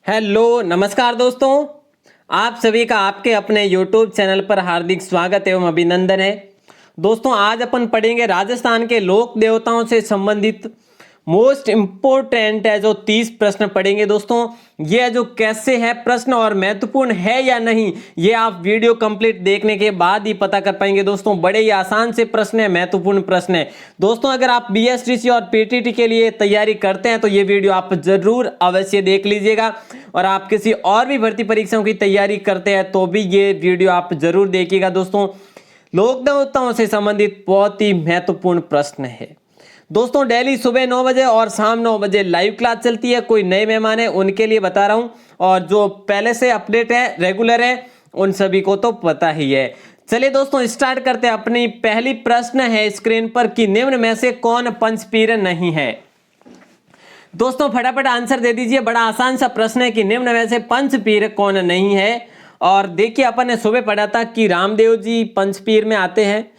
Hello नमस्कार दोस्तों। आप सभी का आपके अपने YouTube चैनल पर हार्दिक स्वागत एवं अभिनंदन है। दोस्तों आज अपन पढ़ेंगे राजस्थान के लोक देवताओं से संबंधित मोस्ट इम्पोर्टेंट है जो 30 प्रश्न पढ़ेंगे। दोस्तों ये जो कैसे है प्रश्न और महत्वपूर्ण है या नहीं ये आप वीडियो कंप्लीट देखने के बाद ही पता कर पाएंगे। दोस्तों बड़े ही आसान से प्रश्न है, महत्वपूर्ण प्रश्न है। दोस्तों अगर आप बीएसटीसी और पीटीटी के लिए तैयारी करते हैं तो ये वीडियो आप जरूर अवश्य देख लीजिएगा, और आप किसी और भी भर्ती परीक्षाओं की तैयारी करते हैं तो भी ये वीडियो आप जरूर देखिएगा। दोस्तों लोक देवताओं से संबंधित बहुत ही महत्वपूर्ण प्रश्न है। दोस्तों डेली सुबह 9 बजे और शाम 9 बजे लाइव क्लास चलती है। कोई नए मेहमान है उनके लिए बता रहा हूं, और जो पहले से अपडेट है रेगुलर है उन सभी को तो पता ही है। चलिए दोस्तों स्टार्ट करते हैं। अपनी पहली प्रश्न है स्क्रीन पर कि निम्न में से कौन पंचपीर नहीं है। दोस्तों फटाफट आंसर दे दीजिए। बड़ा आसान सा प्रश्न है कि निम्न में से पंचपीर कौन नहीं है। और देखिए अपन ने सुबह पढ़ा था कि रामदेव जी पंचपीर में आते हैं,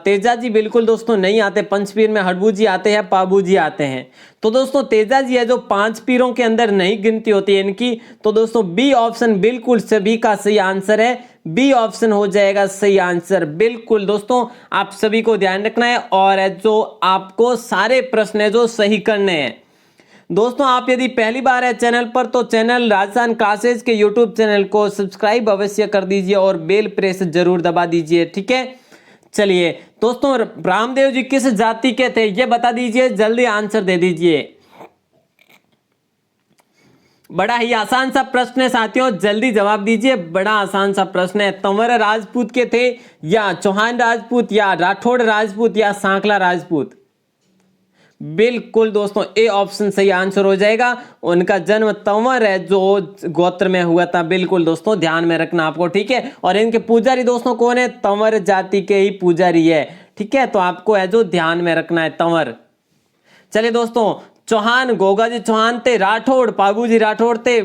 तेजा जी बिल्कुल दोस्तों नहीं आते पंचपीर में, हडबू जी आते हैं, पाबू जी आते हैं। तो दोस्तों तेजा जी है जो 5 पीरों के अंदर नहीं गिनती होती है इनकी। तो दोस्तों बी ऑप्शन बिल्कुल सभी का सही आंसर है। बी ऑप्शन हो जाएगा सही आंसर। बिल्कुल दोस्तों आप सभी को ध्यान रखना है और जो आपको सारे प्रश्न है जो सही करने हैं। दोस्तों आप यदि पहली बार है चैनल पर तो चैनल राजस्थान क्लासेज के यूट्यूब चैनल को सब्सक्राइब अवश्य कर दीजिए और बेल प्रेस जरूर दबा दीजिए, ठीक है। चलिए दोस्तों रामदेव जी किस जाति के थे ये बता दीजिए, जल्दी आंसर दे दीजिए। बड़ा ही आसान सा प्रश्न है साथियों, जल्दी जवाब दीजिए। बड़ा आसान सा प्रश्न है। तंवर राजपूत के थे या चौहान राजपूत या राठौड़ राजपूत या सांकला राजपूत। बिल्कुल दोस्तों ए ऑप्शन सही आंसर हो जाएगा। उनका जन्म तंवर है जो गोत्र में हुआ था। बिल्कुल दोस्तों ध्यान में रखना आपको, ठीक है। और इनके पुजारी दोस्तों कौन है? तंवर जाति के ही पुजारी है, ठीक है। तो आपको है जो ध्यान में रखना है तंवर। चलिए दोस्तों चौहान गोगाजी चौहान थे, राठौड़ पाबूजी राठौड़ थे,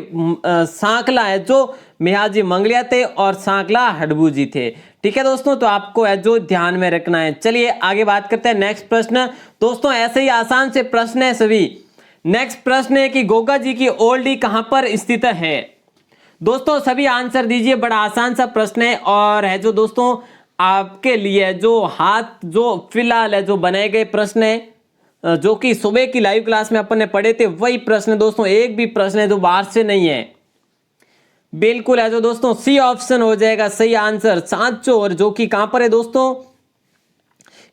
सांकला है जो मियाजी मंगलिया थे और सांकला हडबू जी थे, ठीक है दोस्तों। तो आपको है जो ध्यान में रखना है। चलिए आगे बात करते हैं नेक्स्ट प्रश्न। दोस्तों ऐसे ही आसान से प्रश्न है सभी। नेक्स्ट प्रश्न है कि गोगा जी की ओल्डी कहां पर स्थित है। दोस्तों सभी आंसर दीजिए। बड़ा आसान सा प्रश्न है और है जो दोस्तों आपके लिए जो हाथ जो फिलहाल है जो बनाए गए प्रश्न है जो कि सुबह की लाइव क्लास में अपन ने पढ़े थे वही प्रश्न दोस्तों, एक भी प्रश्न है जो बाहर से नहीं है। बिल्कुल है जो दोस्तों सी ऑप्शन हो जाएगा सही आंसर। सांचौर जो कि कहां पर है दोस्तों,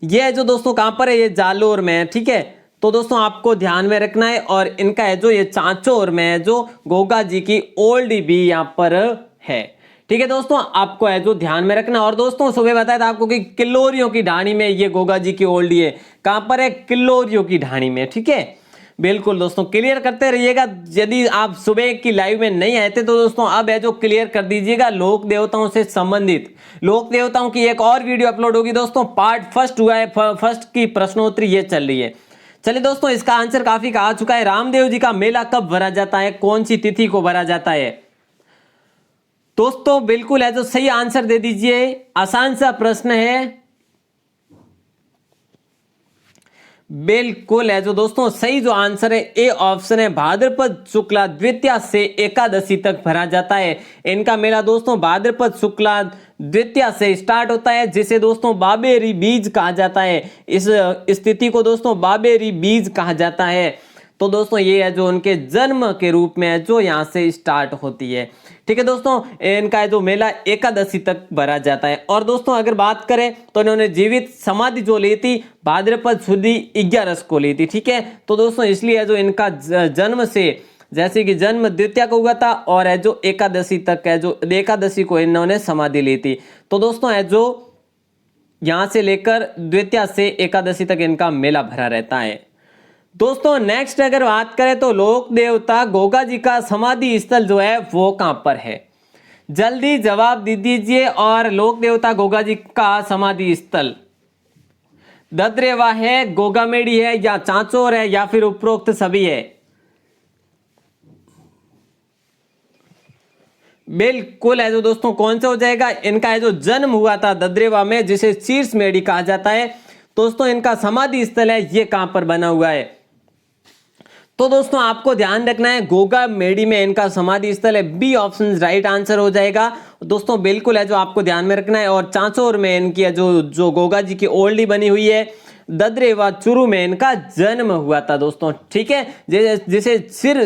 ये जो दोस्तों कहां पर है, ये जालोर में है, ठीक है। तो दोस्तों आपको ध्यान में रखना है। और इनका है जो ये सांचौर में है जो गोगा जी की ओल्डी भी यहां पर है, ठीक है दोस्तों। आपको है जो ध्यान में रखना। और दोस्तों सुबह बताया था आपको कि किल्लोरियों की ढाणी में ये गोगा जी की ओल्डी है। कहां पर है? किल्लोरियों की ढाणी में, ठीक है। बिल्कुल दोस्तों क्लियर करते रहिएगा। यदि आप सुबह की लाइव में नहीं आए थे तो दोस्तों अब है जो क्लियर कर दीजिएगा। लोक देवताओं से संबंधित लोक देवताओं की एक और वीडियो अपलोड होगी दोस्तों। पार्ट फर्स्ट हुआ है, फर्स्ट की प्रश्नोत्तरी ये चल रही है। चलिए दोस्तों इसका आंसर काफी का आ चुका है। रामदेव जी का मेला कब भरा जाता है, कौन सी तिथि को भरा जाता है। दोस्तों बिल्कुल है जो सही आंसर दे दीजिए। आसान सा प्रश्न है। बिल्कुल है जो दोस्तों सही जो आंसर है ए ऑप्शन है। भाद्रपद शुक्ला द्वितीया से एकादशी तक भरा जाता है। इनका मेला दोस्तों भाद्रपद शुक्ला द्वितीया से स्टार्ट होता है, जिसे दोस्तों बाबेरी बीज कहा जाता है। इस स्थिति को दोस्तों बाबेरी बीज कहा जाता है। तो दोस्तों ये है जो उनके जन्म के रूप में है जो यहाँ से स्टार्ट होती है, ठीक है दोस्तों। इनका जो मेला एकादशी तक भरा जाता है। और दोस्तों अगर बात करें तो इन्होंने जीवित समाधि जो ली थी भाद्रपद शुद्धी 11 को ली थी, ठीक है। तो दोस्तों इसलिए जो इनका जन्म से जैसे कि जन्म द्वितीया को हुआ था और है जो एकादशी तक है जो एकादशी को इन्होंने समाधि ली थी। तो दोस्तों है जो यहां से लेकर द्वितीया से एकादशी तक इनका मेला भरा रहता है। दोस्तों नेक्स्ट अगर बात करें तो लोक देवता गोगा जी का समाधि स्थल जो है वो कहां पर है। जल्दी जवाब दे दीजिए। और लोक देवता गोगा जी का समाधि स्थल ददरेवा है, गोगामेड़ी है या चांचौर है या फिर उपरोक्त सभी है। बिल्कुल है जो दोस्तों कौन सा हो जाएगा। इनका है जो जन्म हुआ था ददरेवा में जिसे शीर्ष मेड़ी कहा जाता है। दोस्तों इनका समाधि स्थल है ये कहां पर बना हुआ है। तो दोस्तों आपको ध्यान रखना है, गोगा मेडी में इनका समाधि स्थल है, बी ऑप्शन राइट आंसर हो जाएगा दोस्तों, बिल्कुल है जो आपको ध्यान में रखना है। और चांचौर में इनकी जो गोगा जी की ओल्डी बनी हुई है, ददरे व चुरू में इनका जन्म हुआ था दोस्तों, ठीक है। जिसे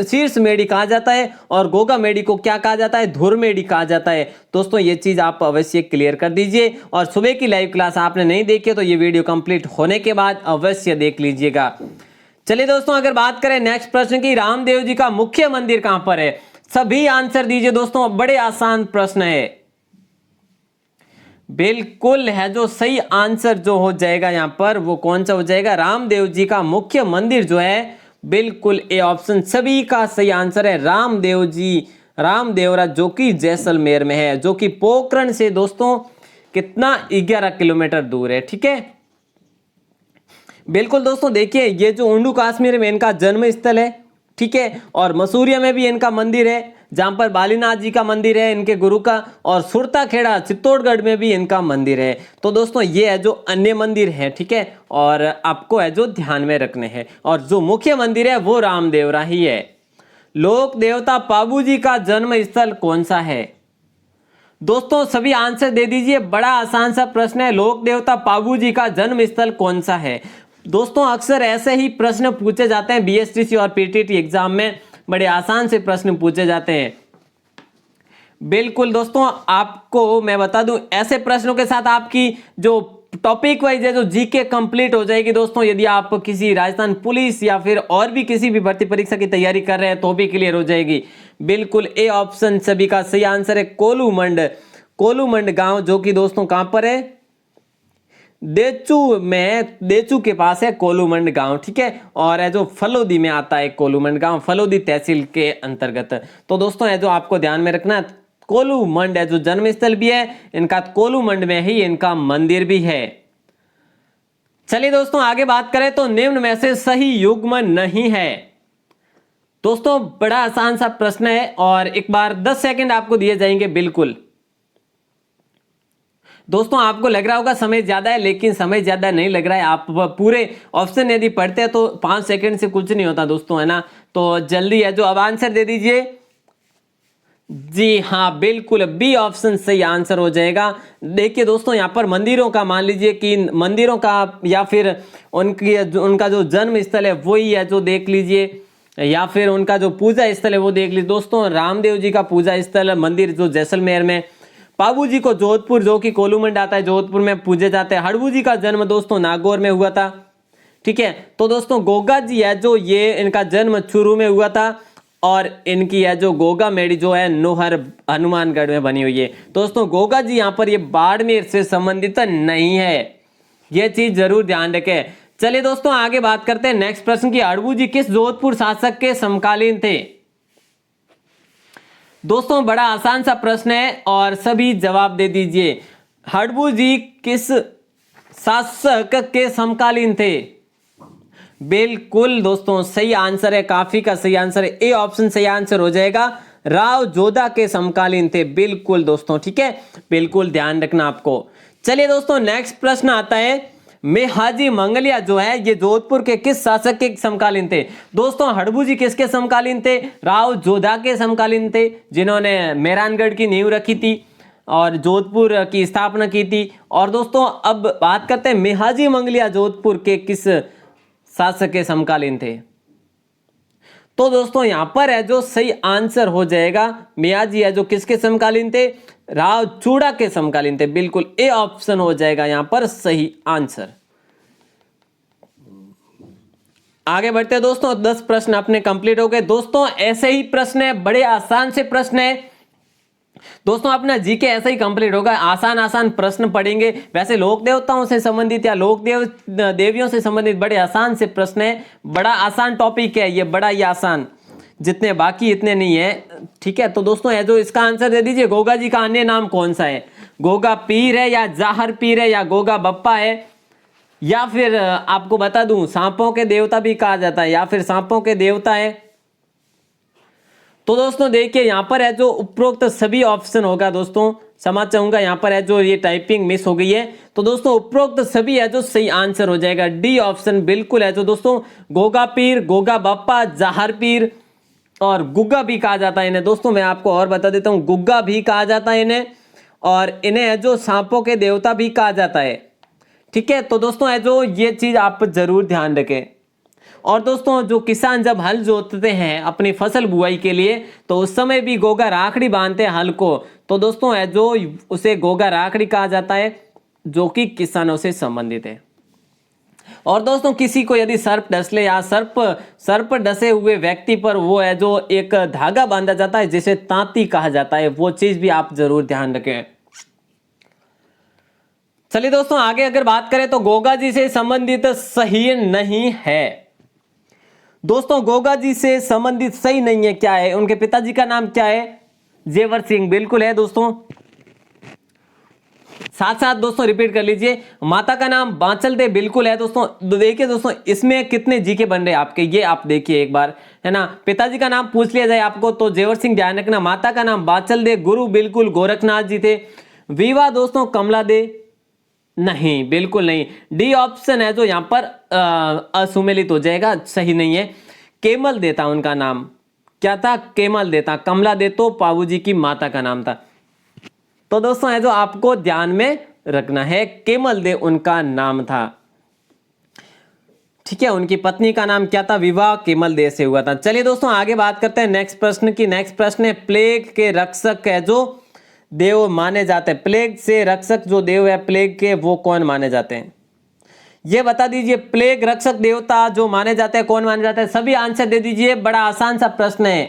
शीर्ष मेडी कहा जाता है, और गोगा मेडी को क्या कहा जाता है, धुर मेडी कहा जाता है दोस्तों। ये चीज आप अवश्य क्लियर कर दीजिए। और सुबह की लाइव क्लास आपने नहीं देखी तो ये वीडियो कंप्लीट होने के बाद अवश्य देख लीजिएगा। चलिए दोस्तों, अगर बात करें नेक्स्ट प्रश्न की, रामदेव जी का मुख्य मंदिर कहां पर है? सभी आंसर दीजिए दोस्तों, बड़े आसान प्रश्न है। बिल्कुल है जो सही आंसर जो हो जाएगा यहां पर, वो कौन सा हो जाएगा? रामदेव जी का मुख्य मंदिर जो है, बिल्कुल ए ऑप्शन सभी का सही आंसर है। रामदेव जी, रामदेवरा, जो कि जैसलमेर में है, जो कि पोखरण से दोस्तों कितना 11 किलोमीटर दूर है, ठीक है। बिल्कुल दोस्तों, देखिए ये जो उंडू कश्मीर में इनका जन्म स्थल है, ठीक है। और मसूरिया में भी इनका मंदिर है, जहां पर बालीनाथ जी का मंदिर है इनके गुरु का। और सुरता खेड़ा चित्तौड़गढ़ में भी इनका मंदिर है। तो दोस्तों ये है जो अन्य मंदिर है, ठीक है, और आपको है जो ध्यान में रखने हैं। और जो मुख्य मंदिर है वो रामदेवरा ही है। लोक देवता पाबू जी का जन्म स्थल कौन सा है? दोस्तों सभी आंसर दे दीजिए, बड़ा आसान सा प्रश्न है। लोक देवता पाबू जी का जन्म स्थल कौन सा है? दोस्तों अक्सर ऐसे ही प्रश्न पूछे जाते हैं बीएसटीसी और पीटीटी एग्जाम में, बड़े आसान से प्रश्न पूछे जाते हैं। बिल्कुल दोस्तों, आपको मैं बता दूं, ऐसे प्रश्नों के साथ आपकी जो टॉपिक वाइज है जो जीके कंप्लीट हो जाएगी दोस्तों। यदि आप किसी राजस्थान पुलिस या फिर और भी किसी भी भर्ती परीक्षा की तैयारी कर रहे हैं तो भी क्लियर हो जाएगी। बिल्कुल ए ऑप्शन सभी का सही आंसर है। कोलूमंड, कोलूमंड गांव, जो कि दोस्तों कहां पर है? देचू में, देचू के पास है कोलूमंड गांव, ठीक है। और है जो फलोदी में आता है कोलूमंड गांव, फलोदी तहसील के अंतर्गत। तो दोस्तों है जो आपको ध्यान में रखना, कोलूमंड है जो जन्म स्थल भी है इनका, कोलूमंड में ही इनका मंदिर भी है। चलिए दोस्तों आगे बात करें तो निम्न में से सही युग्म नहीं है। दोस्तों बड़ा आसान सा प्रश्न है, और एक बार 10 सेकंड आपको दिए जाएंगे। बिल्कुल दोस्तों आपको लग रहा होगा समय ज्यादा है, लेकिन समय ज्यादा नहीं लग रहा है। आप पूरे ऑप्शन यदि पढ़ते हैं तो 5 सेकंड से कुछ नहीं होता दोस्तों, है ना। तो जल्दी है जो अब आंसर दे दीजिए। जी हाँ, बिल्कुल बी ऑप्शन सही आंसर हो जाएगा। देखिए दोस्तों यहाँ पर मंदिरों का, मान लीजिए कि मंदिरों का या फिर उनका जो जन्म स्थल है वही है जो देख लीजिए, या फिर उनका जो पूजा स्थल है वो देख लीजिए। दोस्तों रामदेव जी का पूजा स्थल मंदिर जो जैसलमेर में, पाबू जी को जोधपुर, जो कि कोलूमंड आता है, जोधपुर में पूजे जाते हैं। हड़बू जी का जन्म दोस्तों नागौर में हुआ था, ठीक है। तो दोस्तों गोगा जी है जो, ये इनका जन्म चूरू में हुआ था। और इनकी है जो गोगा मेडी जो है नोहर हनुमानगढ़ में बनी हुई है। दोस्तों गोगा जी यहाँ पर ये बाड़मेर से संबंधित नहीं है, ये चीज जरूर ध्यान रखें। चलिए दोस्तों आगे बात करते हैं नेक्स्ट प्रश्न की। हड़बू जी किस जोधपुर शासक के समकालीन थे? दोस्तों बड़ा आसान सा प्रश्न है और सभी जवाब दे दीजिए। हड़बू जी किस शासक के समकालीन थे? बिल्कुल दोस्तों सही आंसर है, काफी का सही आंसर है, ए ऑप्शन सही आंसर हो जाएगा। राव जोधा के समकालीन थे, बिल्कुल दोस्तों, ठीक है, बिल्कुल ध्यान रखना आपको। चलिए दोस्तों नेक्स्ट प्रश्न आता है, मेहाजी मंगलिया जो है ये जोधपुर के किस शासक के समकालीन थे? दोस्तों हड़बू जी किसके समकालीन थे? राव जोधा के समकालीन थे, जिन्होंने मेहरानगढ़ की नींव रखी थी और जोधपुर की स्थापना की थी। और दोस्तों अब बात करते हैं मेहाजी मंगलिया जोधपुर के किस शासक के समकालीन थे? तो दोस्तों यहां पर है जो सही आंसर हो जाएगा, मियाजी है जो किसके समकालीन थे? राव चूड़ा के समकालीन थे, बिल्कुल ए ऑप्शन हो जाएगा यहां पर सही आंसर। आगे बढ़ते हैं दोस्तों, 10 प्रश्न अपने कंप्लीट हो गए। दोस्तों ऐसे ही प्रश्न है, बड़े आसान से प्रश्न है दोस्तों, अपना जीके ऐसा ही कंप्लीट होगा, आसान आसान प्रश्न पढ़ेंगे। वैसे लोक देवताओं से संबंधित या लोक देवियों से संबंधित बड़े आसान से प्रश्न है, बड़ा आसान टॉपिक है ये, बड़ा ही आसान, जितने बाकी इतने नहीं है, ठीक है। तो दोस्तों है जो इसका आंसर दे दीजिए, गोगा जी का अन्य नाम कौन सा है? गोगा पीर है या जाहर पीर है या गोगा बप्पा है, या फिर आपको बता दूं सांपों के देवता भी कहा जाता है, या फिर सांपों के देवता है। तो दोस्तों देखिए यहां पर है जो उपरोक्त सभी ऑप्शन होगा दोस्तों, क्षमा चाहूंगा, यहाँ पर है जो ये टाइपिंग मिस हो गई है। तो दोस्तों उपरोक्त सभी है जो सही आंसर हो जाएगा, डी ऑप्शन बिल्कुल है जो दोस्तों गोगा पीर, गोगा बाप्पा, जाहर पीर और गुग्गा भी कहा जाता है इन्हें। दोस्तों मैं आपको और बता देता हूं, गुग्गा भी कहा जाता है इन्हें, और इन्हें है जो सांपों के देवता भी कहा जाता है। ठीक है, तो दोस्तों है जो ये चीज आप जरूर ध्यान रखें। और दोस्तों जो किसान जब हल जोतते हैं अपनी फसल बुआई के लिए, तो उस समय भी गोगा राखड़ी बांधते हैं हल को, तो दोस्तों है जो उसे गोगा राखड़ी कहा जाता है, जो कि किसानों से संबंधित है। और दोस्तों किसी को यदि सर्प डस ले या सर्प डसे हुए व्यक्ति पर वो है जो एक धागा बांधा जाता है जिसे तांती कहा जाता है, वो चीज भी आप जरूर ध्यान रखें। चलिए दोस्तों आगे अगर बात करें तो गोगा जी से संबंधित सही नहीं है। दोस्तों गोगा जी से संबंधित सही नहीं है, क्या है? उनके पिताजी का नाम क्या है? जेवर सिंह, बिल्कुल है दोस्तों। साथ साथ दोस्तों रिपीट कर लीजिए, माता का नाम बांचल दे, बिल्कुल है दोस्तों। देखिए दोस्तों इसमें कितने जी के बन रहे हैं आपके, ये आप देखिए एक बार, है ना। पिताजी का नाम पूछ लिया जाए आपको तो जेवर सिंह ध्यान रखना, माता का नाम बांचल दे, गुरु बिल्कुल गोरखनाथ जी थे, विवाह दोस्तों कमला दे, नहीं बिल्कुल नहीं। डी ऑप्शन है जो यहां पर असुमेलित हो जाएगा, सही नहीं है। केमल देता उनका नाम, क्या था? केमल देता। कमला दे तो बाबूजी की माता का नाम था। तो दोस्तों है जो आपको ध्यान में रखना है, केमल दे उनका नाम था। ठीक है, उनकी पत्नी का नाम क्या था? विवाह केमल दे से हुआ था। चलिए दोस्तों आगे बात करते हैं नेक्स्ट प्रश्न की। नेक्स्ट प्रश्न है, प्लेग के रक्षक है जो देव माने जाते हैं, प्लेग से रक्षक जो देव है प्लेग के, वो कौन माने जाते हैं? ये बता दीजिए, प्लेग रक्षक देवता जो माने जाते हैं कौन माने जाते हैं? सभी आंसर दे दीजिए, बड़ा आसान सा प्रश्न है।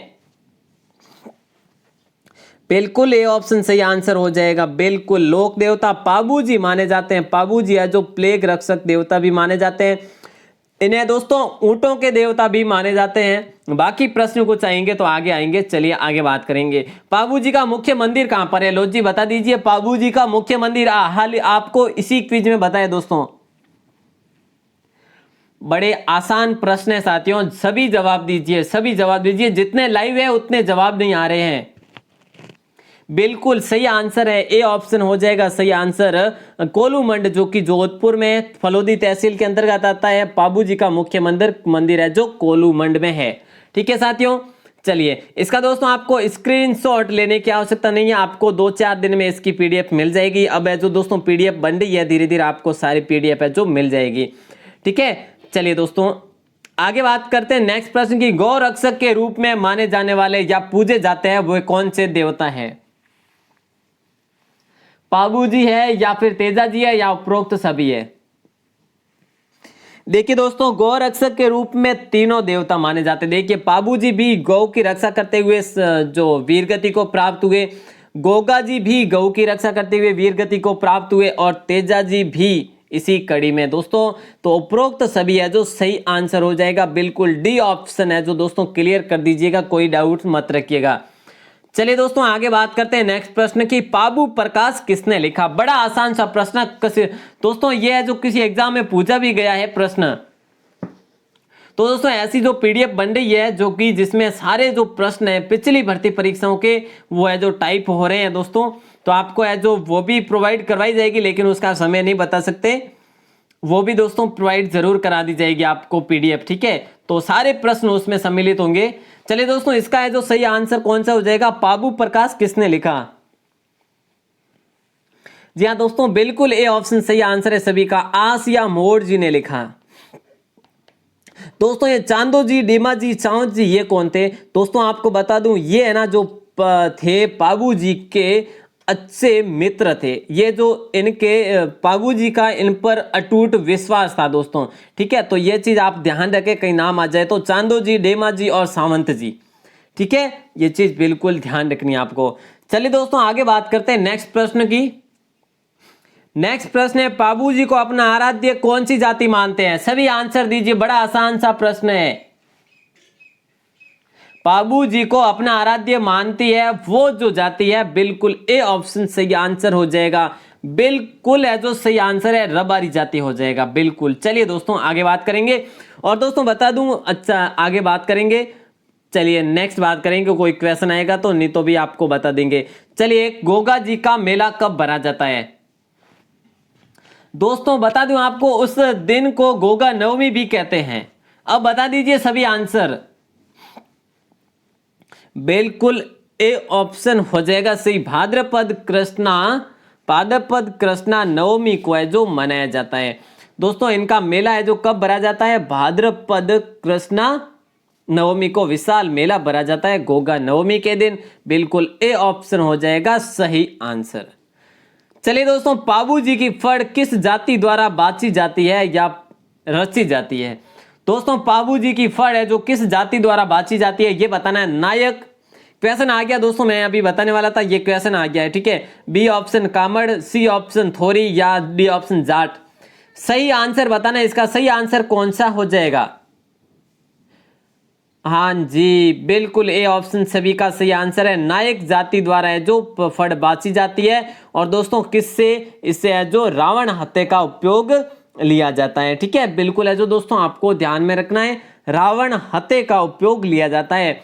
बिल्कुल ए ऑप्शन सही आंसर हो जाएगा, बिल्कुल। लोक देवता पाबूजी माने जाते हैं, पाबूजी है जो प्लेग रक्षक देवता भी माने जाते हैं। इन्हें दोस्तों ऊंटों के देवता भी माने जाते हैं। बाकी प्रश्न को चाहेंगे तो आगे आएंगे, चलिए आगे बात करेंगे। पाबूजी का मुख्य मंदिर कहां पर है? लो जी बता दीजिए, पाबूजी का मुख्य मंदिर हाल आपको इसी क्विज में बताया दोस्तों। बड़े आसान प्रश्न है साथियों, सभी जवाब दीजिए, सभी जवाब दीजिए। जितने लाइव है उतने जवाब नहीं आ रहे हैं। बिल्कुल सही आंसर है, ए ऑप्शन हो जाएगा सही आंसर। कोलूमंड जो कि जोधपुर में फलोदी तहसील के अंतर्गत आता है, बाबूजी का मुख्य मंदिर है जो कोलूमंड में है। ठीक है साथियों, चलिए इसका दोस्तों आपको स्क्रीनशॉट लेने की आवश्यकता नहीं है, आपको 2-4 दिन में इसकी पीडीएफ मिल जाएगी। अब है जो दोस्तों पीडीएफ बन रही है, धीरे धीरे आपको सारी पीडीएफ है जो मिल जाएगी। ठीक है, चलिए दोस्तों आगे बात करते हैं नेक्स्ट प्रश्न की। गौ रक्षक के रूप में माने जाने वाले या पूजे जाते हैं वो कौन से देवता हैं? पाबूजी है या फिर तेजा जी है या उपरोक्त सभी है? देखिए दोस्तों गौ रक्षक के रूप में तीनों देवता माने जाते हैं। देखिए पाबूजी भी गौ की रक्षा करते हुए जो वीरगति को प्राप्त हुए, गोगा जी भी गौ की रक्षा करते हुए वीरगति को प्राप्त हुए, और तेजा जी भी इसी कड़ी में दोस्तों। तो उपरोक्त सभी है जो सही आंसर हो जाएगा, बिल्कुल डी ऑप्शन है जो दोस्तों क्लियर कर दीजिएगा, कोई डाउट मत रखिएगा। चलिए दोस्तों आगे बात करते हैं नेक्स्ट प्रश्न की। पाबू प्रकाश किसने लिखा? बड़ा आसान सा प्रश्न दोस्तों, ये है जो किसी एग्जाम में पूछा भी गया है प्रश्न। तो दोस्तों ऐसी जो पीडीएफ बन रही है जो कि जिसमें सारे जो प्रश्न है पिछली भर्ती परीक्षाओं के वो है जो टाइप हो रहे हैं दोस्तों, तो आपको है जो वो भी प्रोवाइड करवाई जाएगी, लेकिन उसका समय नहीं बता सकते, वो भी दोस्तों प्रोवाइड जरूर करा दी जाएगी आपको पीडीएफ। ठीक है, तो सारे प्रश्न उसमें सम्मिलित होंगे। चलिए दोस्तों इसका है जो सही आंसर कौन सा हो जाएगा? पाबू प्रकाश किसने लिखा? जी हाँ दोस्तों, बिल्कुल ए ऑप्शन सही आंसर है सभी का, आसिया मोड़ जी ने लिखा। दोस्तों ये चांदो जी, डीमा जी, चांद जी ये कौन थे? दोस्तों आपको बता दूं ये है ना जो थे पाबू जी के अच्छे मित्र थे। ये जो इनके पाबू जी का इन पर अटूट विश्वास था दोस्तों। ठीक है, तो ये चीज आप ध्यान रखें, कहीं नाम आ जाए तो चांदो जी, डेमा जी और सावंत जी। ठीक है, ये चीज बिल्कुल ध्यान रखनी है आपको। चलिए दोस्तों आगे बात करते हैं नेक्स्ट प्रश्न की। नेक्स्ट प्रश्न है, पाबू जी को अपना आराध्य कौन सी जाति मानते हैं? सभी आंसर दीजिए, बड़ा आसान सा प्रश्न है। पाबू जी को अपना आराध्य मानती है वो जो जाति है, बिल्कुल ए ऑप्शन सही आंसर हो जाएगा, बिल्कुल है जो सही आंसर है रबारी जाति हो जाएगा, बिल्कुल। चलिए दोस्तों आगे बात करेंगे, और दोस्तों बता दूं, अच्छा आगे बात करेंगे चलिए नेक्स्ट बात करेंगे, कोई क्वेश्चन आएगा तो, नहीं तो भी आपको बता देंगे। चलिए, गोगा जी का मेला कब भरा जाता है? दोस्तों बता दूं आपको, उस दिन को गोगा नवमी भी कहते हैं। अब बता दीजिए सभी आंसर। बिल्कुल ए ऑप्शन हो जाएगा सही, भाद्रपद कृष्णा नवमी को है जो मनाया जाता है। दोस्तों इनका मेला है जो कब भरा जाता है? भाद्रपद कृष्णा नवमी को विशाल मेला भरा जाता है गोगा नवमी के दिन। बिल्कुल ए ऑप्शन हो जाएगा सही आंसर। चलिए दोस्तों, पाबू जी की फड़ किस जाति द्वारा बाची जाती है या रची जाती है? दोस्तों पाबू जी की फड़ है जो किस जाति द्वारा बाची जाती है, ये बताना है। नायक क्वेश्चन आ गया दोस्तों, मैं अभी बताने वाला था, ये क्वेश्चन आ गया है, ठीक है। बी ऑप्शन कामड़, सी ऑप्शन थोरी या डी ऑप्शन जाट। सही आंसर बताना है, इसका सही आंसर कौन सा हो जाएगा? हाँ जी, बिल्कुल ए ऑप्शन सभी का सही आंसर है। नायक जाति द्वारा है जो फड़ बाची जाती है। और दोस्तों किससे? इससे है जो रावण हत्या का उपयोग लिया जाता है, ठीक है। बिल्कुल है जो दोस्तों आपको ध्यान में रखना है, रावण हत्या का उपयोग लिया जाता है।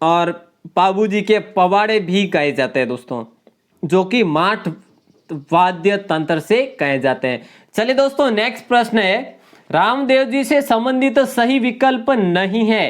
और पाबूजी के पवाड़े भी कहे जाते हैं दोस्तों, जो कि माठ वाद्य तंत्र से कहे जाते हैं। चलिए दोस्तों, नेक्स्ट प्रश्न है, रामदेव जी से संबंधित सही विकल्प नहीं है।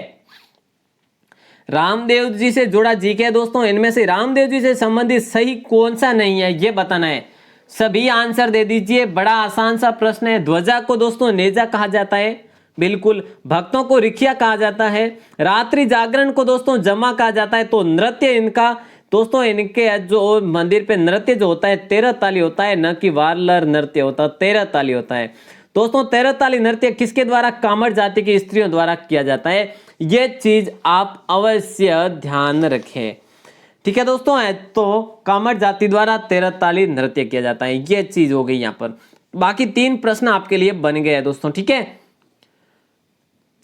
रामदेव जी से जुड़ा जीके है दोस्तों, इनमें से रामदेव जी से संबंधित सही कौन सा नहीं है, ये बताना है। सभी आंसर दे दीजिए, बड़ा आसान सा प्रश्न है। ध्वजा को दोस्तों नेजा कहा जाता है, बिल्कुल। भक्तों को रिखिया कहा जाता है। रात्रि जागरण को दोस्तों जमा कहा जाता है। तो नृत्य इनका दोस्तों, इनके जो मंदिर पे नृत्य जो होता है 13 ताली होता है, न कि वार्लर नृत्य होता, 13 ताली होता है दोस्तों। 13 ताली नृत्य किसके द्वारा? कामड़ जाति की स्त्रियों द्वारा किया जाता है। ये चीज आप अवश्य ध्यान रखें, ठीक है दोस्तों। तो कामड़ जाति द्वारा 13 ताली नृत्य किया जाता है, ये चीज हो गई यहाँ पर। बाकी 3 प्रश्न आपके लिए बन गए हैं दोस्तों, ठीक है।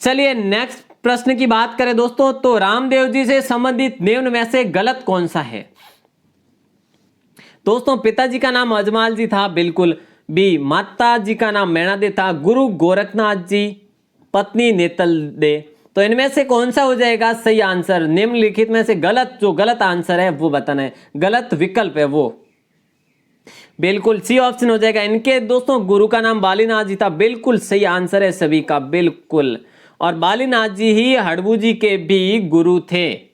चलिए नेक्स्ट प्रश्न की बात करें दोस्तों, तो रामदेव जी से संबंधित निम्न में से गलत कौन सा है? दोस्तों पिताजी का नाम अजमाल जी था, बिल्कुल। बी, माता जी का नाम मैणादे था। गुरु गोरखनाथ जी, पत्नी नेतल दे। तो इनमें से कौन सा हो जाएगा सही आंसर? निम्नलिखित में से गलत, जो गलत आंसर है वो बताना है, गलत विकल्प है वो। बिल्कुल सी ऑप्शन हो जाएगा। इनके दोस्तों गुरु का नाम बालीनाथ जी था, बिल्कुल सही आंसर है सभी का, बिल्कुल। और बालीनाथ जी ही हड़बू जी के भी गुरु थे।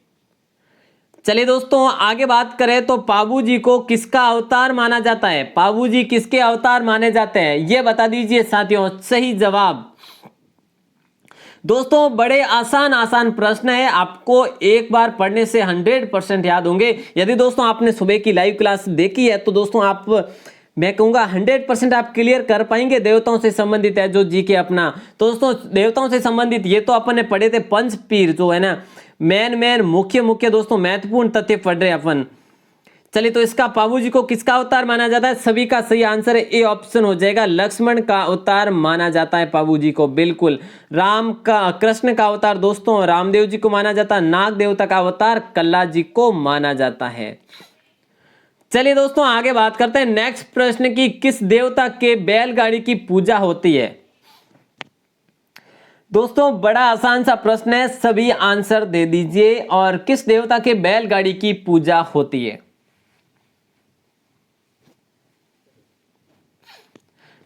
चलिए दोस्तों आगे बात करें तो पाबू जी को किसका अवतार माना जाता है? पाबू जी किसके अवतार माने जाते हैं, ये बता दीजिए साथियों। सही जवाब दोस्तों, बड़े आसान प्रश्न है, आपको एक बार पढ़ने से 100% याद होंगे। यदि दोस्तों आपने सुबह की लाइव क्लास देखी है तो दोस्तों आप, मैं कहूंगा 100% आप क्लियर कर पाएंगे। देवताओं से संबंधित है जो जी के अपना, तो दोस्तों देवताओं से संबंधित ये तो अपन ने पढ़े थे पंचपीर, जो है ना मेन मुख्य दोस्तों महत्वपूर्ण तथ्य पढ़ रहे अपन। चलिए तो इसका पाबू जी को किसका अवतार माना जाता है? सभी का सही आंसर है ए ऑप्शन हो जाएगा, लक्ष्मण का अवतार माना जाता है पाबू जी को, बिल्कुल। कृष्ण का अवतार दोस्तों रामदेव जी को माना जाता है। नाग देवता का अवतार कल्ला जी को माना जाता है। चलिए दोस्तों आगे बात करते हैं नेक्स्ट प्रश्न की, किस देवता के बैलगाड़ी की पूजा होती है? दोस्तों बड़ा आसान सा प्रश्न है, सभी आंसर दे दीजिए। और किस देवता के बैलगाड़ी की पूजा होती है?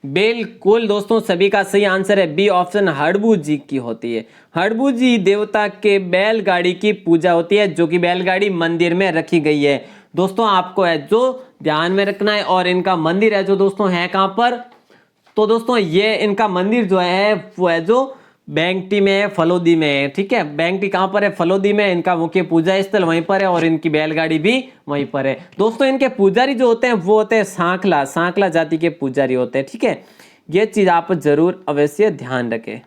बिल्कुल दोस्तों सभी का सही आंसर है बी ऑप्शन, हड़बू जी की होती है। हड़बू जी देवता के बैलगाड़ी की पूजा होती है, जो कि बैलगाड़ी मंदिर में रखी गई है दोस्तों। आपको है जो ध्यान में रखना है। और इनका मंदिर है जो दोस्तों है कहां पर? तो दोस्तों ये इनका मंदिर जो है वो है जो बैंगटी में है, फलोदी में है, ठीक है। बैंगटी कहां पर है? फलोदी में। इनका मुख्य पूजा स्थल वहीं पर है और इनकी बैलगाड़ी भी वहीं पर है दोस्तों। इनके पुजारी जो होते हैं वो होते हैं सांकला जाति के पुजारी होते हैं, ठीक है। ये चीज आप जरूर अवश्य ध्यान रखें।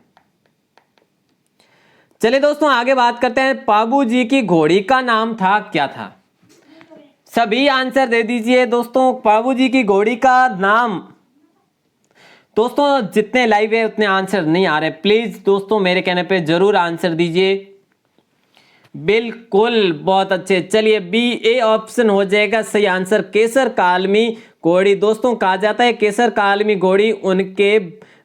चलिए दोस्तों आगे बात करते हैं, पाबू जी की घोड़ी का नाम था क्या था? सभी आंसर दे दीजिए दोस्तों। पाबू जी की घोड़ी का नाम, दोस्तों जितने लाइव है उतने आंसर नहीं आ रहे, प्लीज दोस्तों मेरे कहने पे जरूर आंसर दीजिए। बिल्कुल बहुत अच्छे। चलिए बी ए ऑप्शन हो जाएगा सही आंसर, केसर कालमी घोड़ी। दोस्तों कहा जाता है केसर कालमी घोड़ी उनके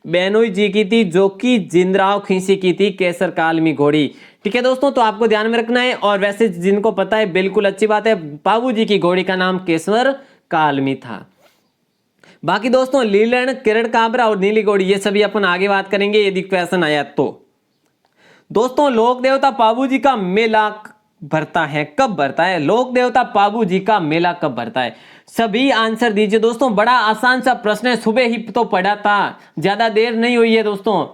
बेनोई जी की थी, जो कि जिंदराव खींची की थी केसर कालमी घोड़ी। ठीक है दोस्तों, तो आपको ध्यान में रखना है। और वैसे जिनको पता है बिल्कुल अच्छी बात है, बाबू जी की घोड़ी का नाम केसर कालमी था। बाकी दोस्तों लीलन, किरण काबरा और नीली घोड़ी ये सभी अपन आगे बात करेंगे यदि क्वेश्चन आया तो। दोस्तों लोक देवता पाबू जी का मेला भरता है, कब भरता है? लोक देवता पाबू जी का मेला कब भरता है? सभी आंसर दीजिए दोस्तों, बड़ा आसान सा प्रश्न है, सुबह ही तो पढ़ा था, ज्यादा देर नहीं हुई है दोस्तों।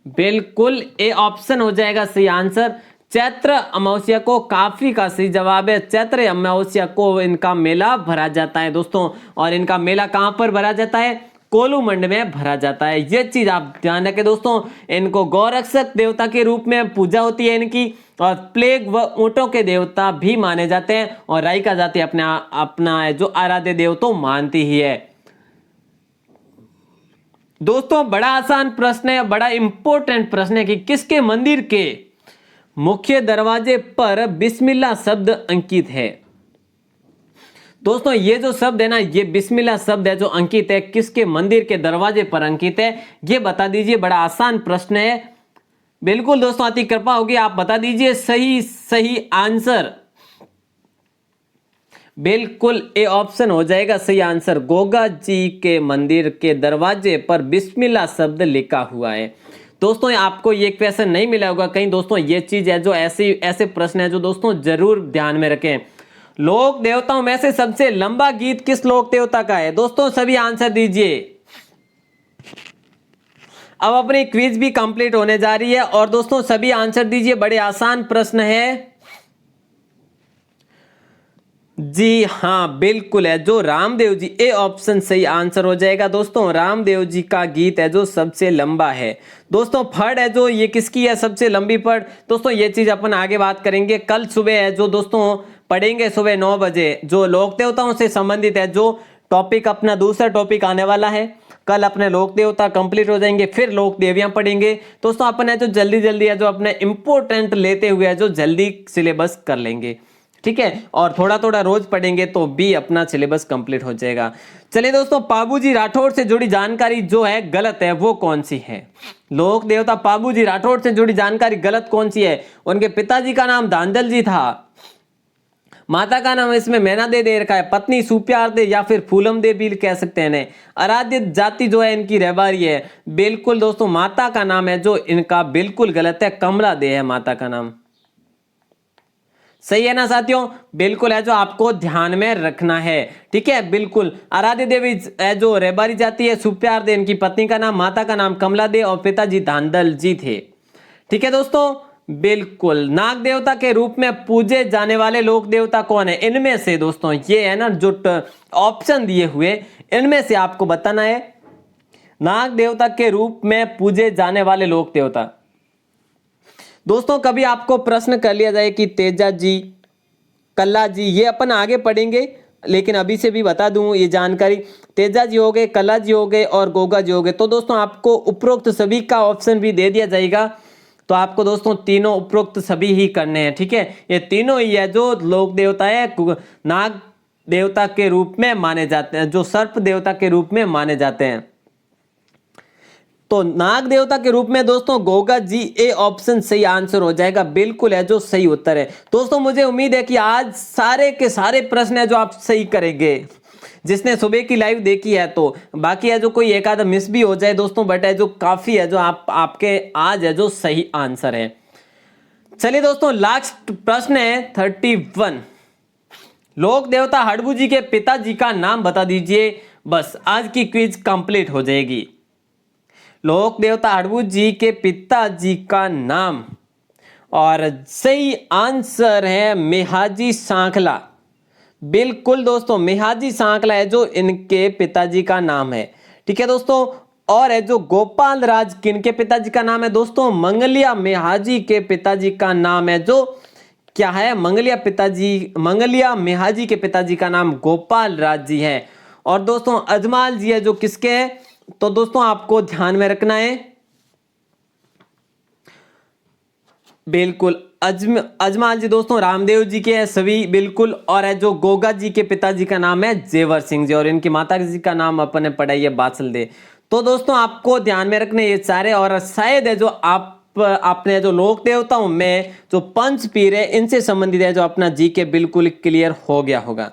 बिल्कुल ए ऑप्शन हो जाएगा सही आंसर। चैत्र अमावस्या को, काफी का सही जवाब है। चैत्र अमावस्या को इनका मेला भरा जाता है दोस्तों। और इनका मेला कहां पर भरा जाता है? कोलूमंड में भरा जाता है। ये चीज आप ध्यान रखें दोस्तों। इनको गौरक्षक देवता के रूप में पूजा होती है इनकी, और प्लेग व ऊंटों के देवता भी माने जाते हैं। और राइका जाति अपना जो आराध्य देव तो मानती ही है। दोस्तों बड़ा आसान प्रश्न है, बड़ा इंपॉर्टेंट प्रश्न है कि किसके मंदिर के मुख्य दरवाजे पर बिस्मिल्लाह शब्द अंकित है? दोस्तों ये जो शब्द है ना, ये बिस्मिल्लाह शब्द है जो अंकित है, किसके मंदिर के दरवाजे पर अंकित है, ये बता दीजिए। बड़ा आसान प्रश्न है। बिल्कुल दोस्तों, अति कृपा होगी आप बता दीजिए सही आंसर। बिल्कुल ए ऑप्शन हो जाएगा सही आंसर। गोगा जी के मंदिर के दरवाजे पर बिस्मिल्लाह शब्द लिखा हुआ है। दोस्तों आपको ये क्वेश्चन नहीं मिला होगा कहीं दोस्तों, ये चीज है जो ऐसे प्रश्न है जो दोस्तों जरूर ध्यान में रखें। लोक देवताओं में से सबसे लंबा गीत किस लोक देवता का है? दोस्तों सभी आंसर दीजिए। अब अपनी क्विज भी कंप्लीट होने जा रही है और दोस्तों सभी आंसर दीजिए, बड़े आसान प्रश्न है। जी हाँ बिल्कुल है, जो रामदेव जी, ए ऑप्शन सही आंसर हो जाएगा दोस्तों। रामदेव जी का गीत है जो सबसे लंबा है। दोस्तों फड़ है जो, ये किसकी है सबसे लंबी फड़? दोस्तों ये चीज अपन आगे बात करेंगे, कल सुबह है जो दोस्तों पढ़ेंगे सुबह 9 बजे, जो लोक देवताओं से संबंधित है जो टॉपिक, अपना दूसरा टॉपिक आने वाला है। कल अपने लोक देवता कंप्लीट हो जाएंगे, फिर लोक देवियां पढ़ेंगे। दोस्तों अपन है जो जल्दी है जो अपने इंपोर्टेंट लेते हुए है जो जल्दी सिलेबस कर लेंगे, ठीक है। और थोड़ा रोज पढ़ेंगे तो भी अपना सिलेबस कंप्लीट हो जाएगा। चलिए दोस्तों, पाबूजी राठौड़ से जुड़ी जानकारी जो है गलत है वो कौन सी है? लोक देवता पाबूजी राठौड़ से जुड़ी जानकारी गलत कौन सी है? उनके पिताजी का नाम धांधल जी था, माता का नाम इसमें मैना दे रखा है, पत्नी सुप्यार दे या फिर फूलम दे भी कह सकते हैं। आराध्य जाति जो है इनकी रहबारी है। बिल्कुल दोस्तों माता का नाम है जो इनका बिल्कुल गलत है, कमला दे है माता का नाम। सही है ना साथियों? बिल्कुल है जो आपको ध्यान में रखना है, ठीक है। बिल्कुल आराध्य देवी है जो रहबारी जाती है, सुप्यार दे इनकी पत्नी का नाम, माता का नाम कमला दे और पिताजी धांधल जी थे, ठीक है दोस्तों। बिल्कुल नाग देवता के रूप में पूजे जाने वाले लोक देवता कौन है? इनमें से दोस्तों ये है ना जो ऑप्शन दिए हुए, इनमें से आपको बताना है नाग देवता के रूप में पूजे जाने वाले लोक देवता। दोस्तों कभी आपको प्रश्न कर लिया जाए कि तेजा जी, कल्ला जी, ये अपन आगे पढ़ेंगे लेकिन अभी से भी बता दूं ये जानकारी। तेजा जी हो गए, कल्ला जी हो गए और गोगा जी हो गए। तो दोस्तों आपको उपरोक्त सभी का ऑप्शन भी दे दिया जाएगा, तो आपको दोस्तों तीनों उपरोक्त सभी ही करने हैं, ठीक है। ये तीनों ही है जो लोक देवता है, नाग देवता के रूप में माने जाते हैं, जो सर्प देवता के रूप में माने जाते हैं। तो नाग देवता के रूप में दोस्तों गोगा जी, ए ऑप्शन सही आंसर हो जाएगा, बिल्कुल है जो सही उत्तर है। दोस्तों मुझे उम्मीद है कि आज सारे के सारे प्रश्न है जो आप सही करेंगे, जिसने सुबह की लाइव देखी है। तो बाकी है जो कोई एक आधा मिस भी हो जाए दोस्तों, बट है जो काफी है जो आपके आज है जो सही आंसर है। चलिए दोस्तों लास्ट प्रश्न है 31। लोक देवता हड़बू जी के पिताजी का नाम बता दीजिए, बस आज की क्विज कंप्लीट हो जाएगी। लोक देवता हड़बू जी के पिताजी का नाम, और सही आंसर है मेहाजी सांखला। बिल्कुल दोस्तों मेहाजी सांखला है जो इनके पिताजी का नाम है, ठीक है दोस्तों। और है जो गोपाल राज किनके पिताजी का नाम है? दोस्तों मंगलिया मेहाजी के पिताजी का नाम है जो क्या है? मंगलिया मेहाजी के पिताजी का नाम गोपाल राज जी है। और दोस्तों अजमाल जी है जो किसके हैं? तो दोस्तों आपको ध्यान में रखना है, बिल्कुल अजमाल जी दोस्तों रामदेव जी के हैं सभी, बिल्कुल। और है जो गोगा जी के पिताजी का नाम है जेवर सिंह जी, और इनकी माता जी का नाम अपन ने पढ़ा है बादल दे। तो दोस्तों आपको ध्यान में रखने ये सारे, और शायद है जो आपने जो लोक देवताओं में जो पंच पीर है इनसे संबंधित है जो अपना जीके बिल्कुल क्लियर हो गया होगा।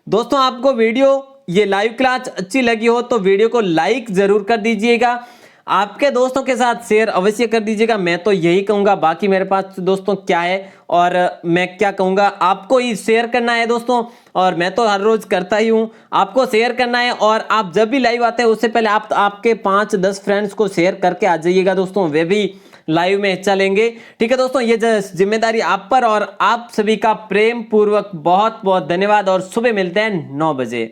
दोस्तों आपको वीडियो ये लाइव क्लास अच्छी लगी हो तो वीडियो को लाइक जरूर कर दीजिएगा, आपके दोस्तों के साथ शेयर अवश्य कर दीजिएगा। मैं तो यही कहूंगा, बाकी मेरे पास दोस्तों क्या है और मैं क्या कहूंगा, आपको ही शेयर करना है दोस्तों, और मैं तो हर रोज करता ही हूं, आपको शेयर करना है। और आप जब भी लाइव आते हैं उससे पहले आप आपके 5-10 फ्रेंड्स को शेयर करके आ जाइएगा दोस्तों, वे भी लाइव में हिस्सा लेंगे। ठीक है दोस्तों, ये जिम्मेदारी आप पर, और आप सभी का प्रेम पूर्वक बहुत बहुत धन्यवाद, और सुबह मिलते हैं 9 बजे।